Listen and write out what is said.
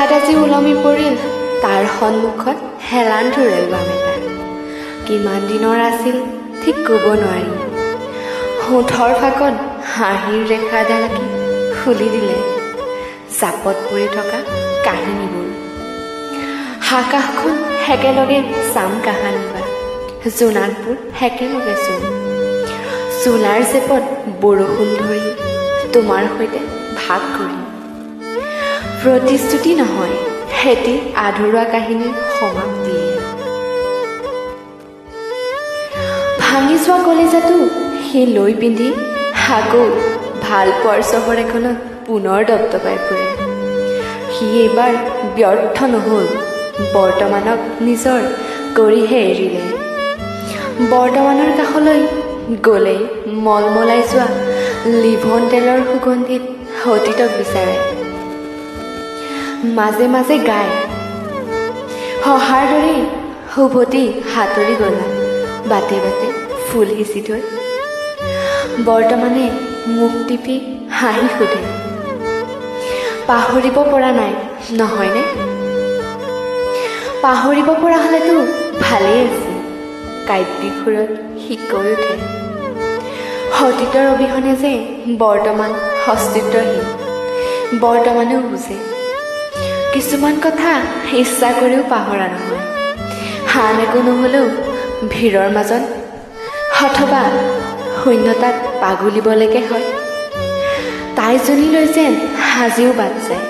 হঠাৎ আজি ওলমি পৰিল তাৰ সন্মুখত হেলান ধৰে এলবাম এটা। কিমান দিনৰ আছিল ঠিক ক'ব নোৱাৰি। হোঠৰ ফাকত হাঁহিৰ ৰেখা এডাল আঁকি খুলি দিলে জাপত পৰি থকা কাহিনীবোৰ। আকাশখন একেলগে চাম কাহানিবা, জোনাকবোৰ একেলগে চোন। চোলাৰ চেপত বৰষুণ ধৰি তোমাৰ সৈতে ভাগ কৰিম। প্ৰতিশ্ৰুতি নহয়, এটি আধৰুৱা কাহিনীৰ সমাপ্তিয়ে। ভাঙি যোৱা কলিজাটো সি লৈ পিন্ধি আকৌ ভাল পোৱাৰ চহৰ এখনত পুনৰ দপদপাই ফুৰে। সি এইবাৰ ব্যৰ্থ নহ'ল, বৰ্তমানক নিজৰ কৰিহে এৰিলে। বৰ্তমানৰ কাষলৈ গ'লেই মলমলাই যোৱা লিভন তেলৰ সুগন্ধিত অতীতক বিচাৰে। মাজে মাজে গায়, সহাৰ দৰেই শুভতি সাঁতৰি গ'লা বাটে বাটে ফুল সিঁচি থৈ। বৰ্তমানে মুখ টিপি হাঁহি সোধে, পাহৰিব পৰা নাই নহয়নে? পাহৰিব পৰা হ'লেতো ভালেই আছিল, কাব্যিক সুৰত সি কৈ উঠে। অতীতৰ অবিহনে যে বৰ্তমান অস্তিত্বহীন, বৰ্তমানেও বুজে। কিছুমান কথা ইচ্ছা কৰিও পাহৰা নহয়, আন একো নহ'লেও ভিৰৰ মাজত অথবা শূন্যতাত পাগুলিবলৈকে হয়। তাইজনীলৈ যেন আজিও বাট যায়।